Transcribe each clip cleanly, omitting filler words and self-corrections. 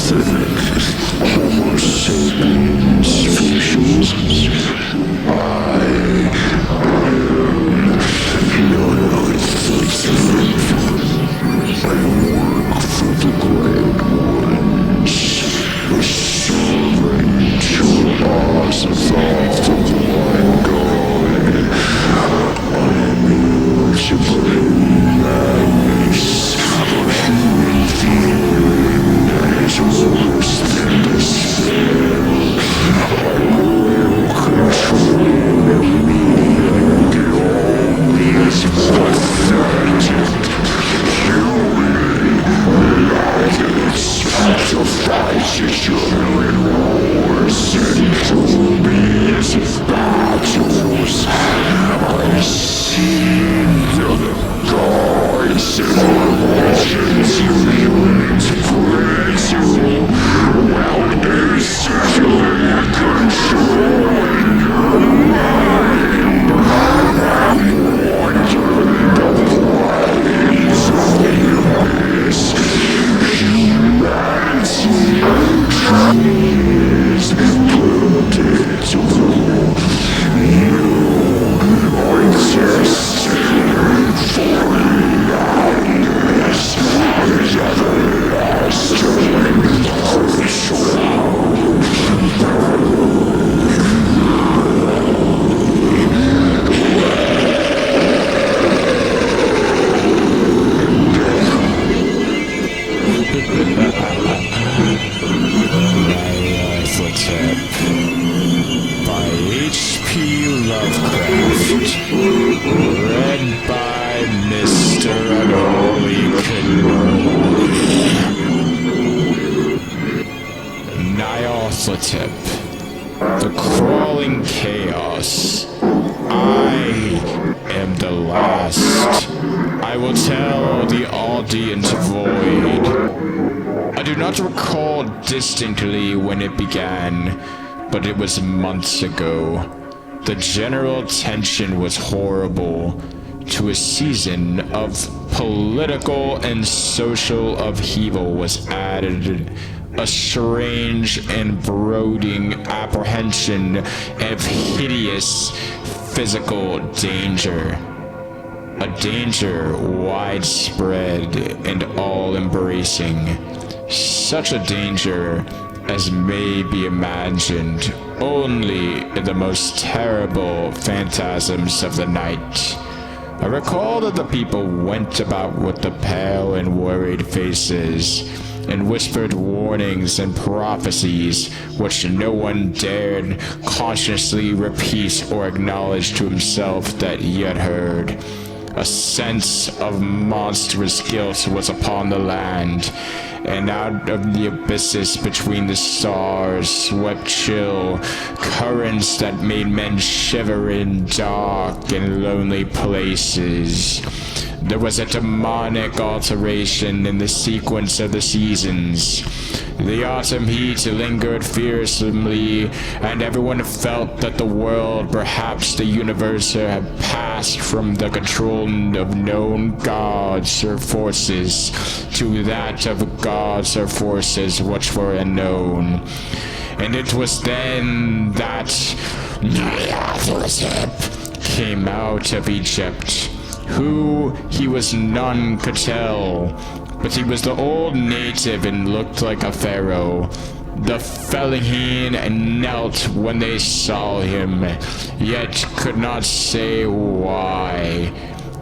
Homo sapiens species. I am Nyarlathotep. I work for the Great Ones, a servant to us of the One God. I am here to bring madness, for human feeling that is worse than despair. I will control me and all these pathetic, human maggots to fight each other in wars and to these battles. I see the gods and legends of humans praise you, while they secretly controlling your mind. I'm wandering the plains of the abyss. Humanity is predictable. You are destined for madness and everlasting Nyarlathotep by HP Lovecraft, read by Mr. Unholy Cannoli. Nyarlathotep, the crawling chaos. I am the last. I will tell the audient void. I do not recall distinctly when it began, but it was months ago. The general tension was horrible. To a season of political and social upheaval was added a strange and brooding apprehension of hideous physical danger. A danger widespread and all-embracing. Such a danger as may be imagined only in the most terrible phantasms of the night. I recall that the people went about with the pale and worried faces, and whispered warnings and prophecies which no one dared consciously repeat or acknowledge to himself that he had heard. A sense of monstrous guilt was upon the land, and out of the abysses between the stars swept chill currents that made men shiver in dark and lonely places. There was a demonic alteration in the sequence of the seasons. The autumn heat lingered fearsomely, and everyone felt that the world, perhaps the universe, had passed from the control of known gods or forces to that of gods or forces which were unknown. And it was then that Nyarlathotep came out of Egypt. Who he was none could tell, but he was the old native and looked like a pharaoh. The Fellaheen knelt when they saw him, yet could not say why.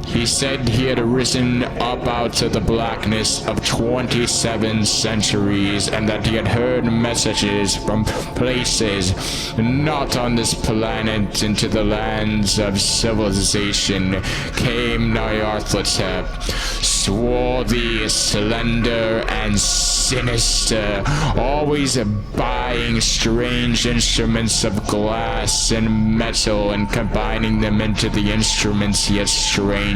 He said he had arisen up out of the blackness of 27 centuries, and that he had heard messages from places not on this planet. Into the lands of civilization came Nyarlathotep, swarthy, slender, and sinister, always buying strange instruments of glass and metal and combining them into the instruments yet stranger.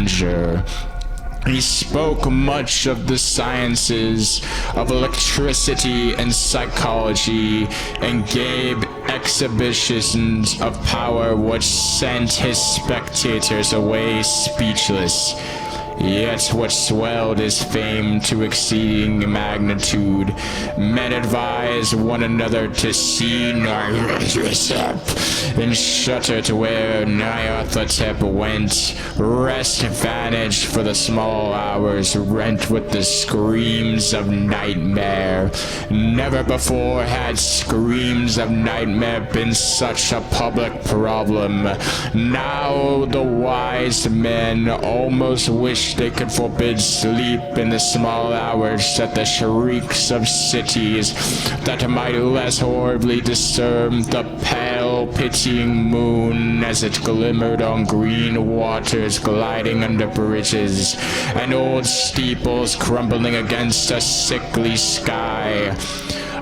He spoke much of the sciences of electricity and psychology, and gave exhibitions of power which sent his spectators away speechless. Yet what swelled his fame to exceeding magnitude, men advised one another to see Nyarlathotep and shudder to where Nyarlathotep went, rest vanished for the small hours, rent with the screams of nightmare. Never before had screams of nightmare been such a public problem. Now the wise men almost wish they could forbid sleep in the small hours at the shrieks of cities that might less horribly disturb the pale pitying moon as it glimmered on green waters gliding under bridges and old steeples crumbling against a sickly sky.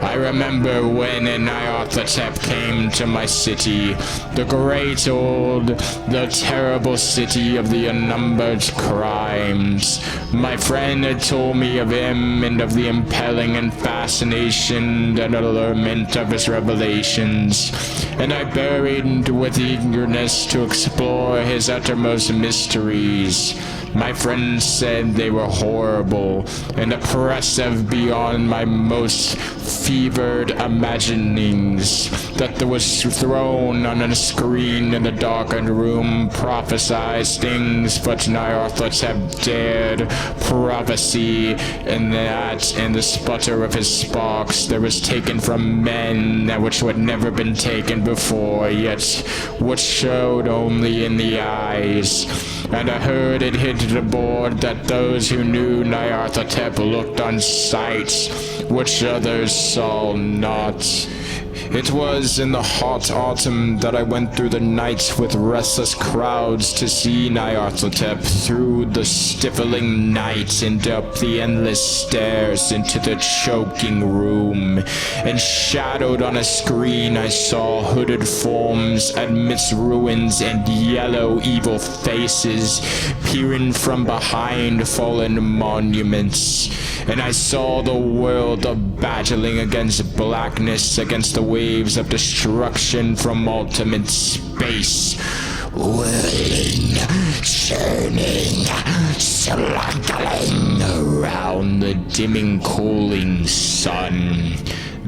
I remember when Nyarlathotep came to my city, the great old, the terrible city of the unnumbered crimes. My friend had told me of him and of the impelling and fascination and allurement of his revelations, and I buried with eagerness to explore his uttermost mysteries. My friends said they were horrible and oppressive beyond my most fevered imaginings, that there was thrown on a screen in the darkened room prophesied things but Nyarlathotep dared prophecy, and that in the sputter of his sparks there was taken from men that which had never been taken before, yet which showed only in the eyes. And I heard it hit the board that those who knew Nyarlathotep looked on sights which others saw not. It was in the hot autumn that I went through the night with restless crowds to see Nyarlathotep, through the stifling night and up the endless stairs into the choking room. And shadowed on a screen I saw hooded forms amidst ruins and yellow evil faces peering from behind fallen monuments. And I saw the world battling against blackness, against the waves of destruction from ultimate space, whirling, churning, slugging around the dimming, cooling sun.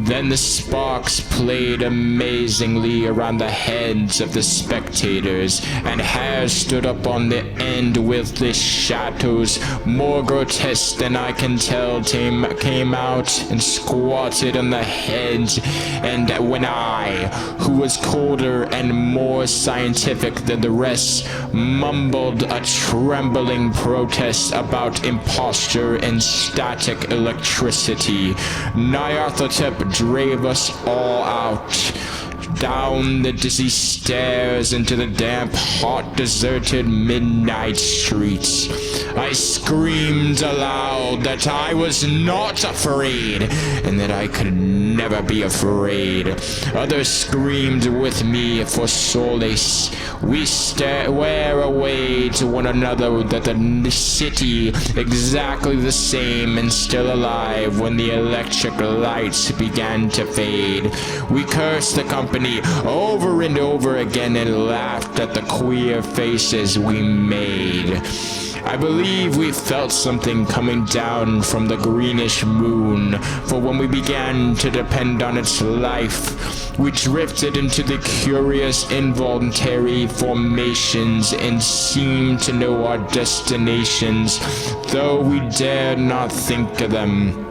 Then the sparks played amazingly around the heads of the spectators, and hair stood up on the end with the shadows more grotesque than I can tell came out and squatted on the heads. And when I, who was colder and more scientific than the rest, mumbled a trembling protest about imposture and static electricity, Nyarlathotep drave us all out, down the dizzy stairs into the damp, hot, deserted midnight streets. I screamed aloud that I was not afraid, and that I could never be afraid. Others screamed with me for solace. We swear away to one another that the city, exactly the same and still alive when the electric lights began to fade. We cursed the company over and over again and laughed at the queer faces we made. I believe we felt something coming down from the greenish moon, for when we began to depend on its life, we drifted into the curious involuntary formations and seemed to know our destinations, though we dared not think of them.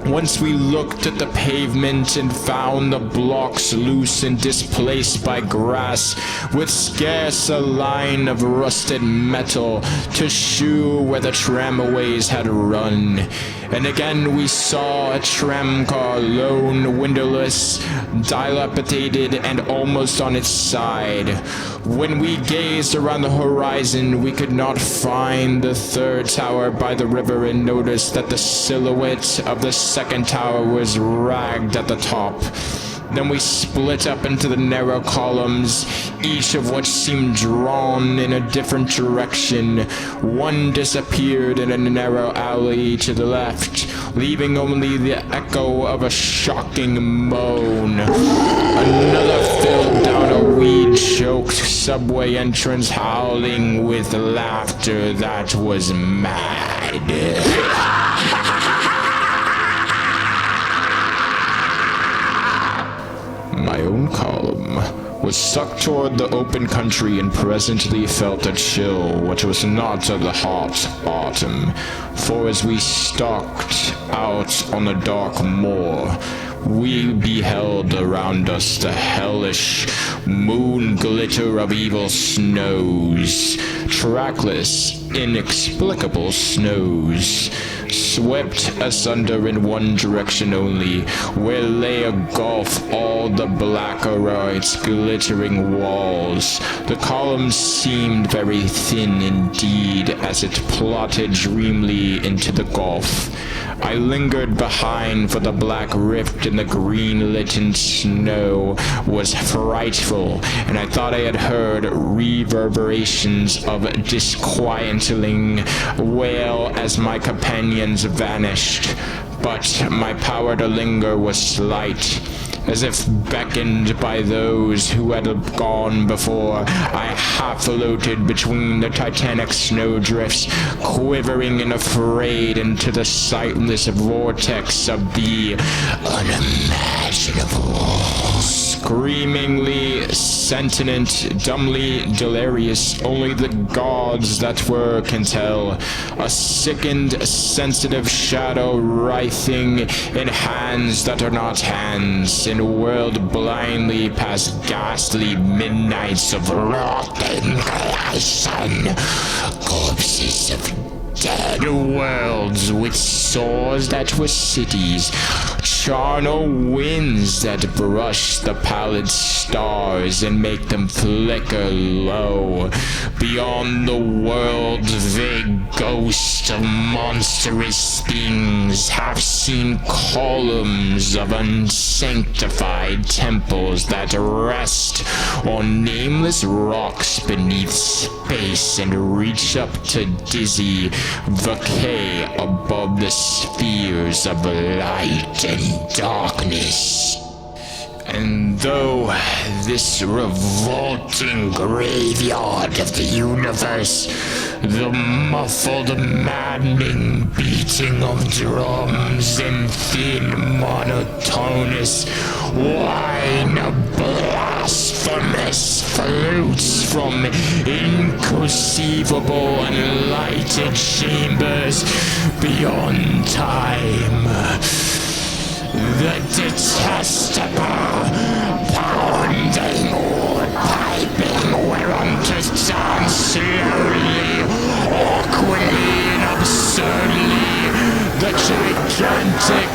Once we looked at the pavement and found the blocks loose and displaced by grass, with scarce a line of rusted metal to shew where the tramways had run. And again we saw a tramcar, lone, windowless, dilapidated, and almost on its side. When we gazed around the horizon, we could not find the third tower by the river and noticed that the silhouette of the second tower was ragged at the top. Then we split up into the narrow columns, each of which seemed drawn in a different direction. One disappeared in a narrow alley to the left, leaving only the echo of a shocking moan. Another filled down a weed-choked subway entrance, howling with laughter that was mad. My own column was sucked toward the open country and presently felt a chill which was not of the hot autumn, for as we stalked out on the dark moor, we beheld around us the hellish moon glitter of evil snows, trackless, inexplicable snows, swept asunder in one direction only, where lay a gulf all the blacker are its glittering walls. The column seemed very thin indeed as it plotted dreamily into the gulf. I lingered behind, for the black rift in the green-litten snow was frightful, and I thought I had heard reverberations of disquieting wail as my companions vanished. But my power to linger was slight. As if beckoned by those who had gone before, I half floated between the titanic snowdrifts, quivering and afraid into the sightless vortex of the unimaginable. Screamingly sentient, dumbly delirious, only the gods that were can tell. A sickened, sensitive shadow writhing in hands that are not hands, and whirled blindly past ghastly midnights of rotting creation, corpses of dead worlds with sores that were cities, charnel winds that brush the pallid stars and make them flicker low. Beyond the world, vague ghosts of monstrous things, half-seen columns of unsanctified temples that rest on nameless rocks beneath space and reach up to dizzy vacay above the spheres of light and darkness. And though this revolting graveyard of the universe, the muffled, maddening beating of drums and thin, monotonous whine of blasphemous flutes from inconceivable unlighted chambers beyond time, the detestable pounding or piping whereunto sounds slowly, awkwardly, and absurdly the gigantic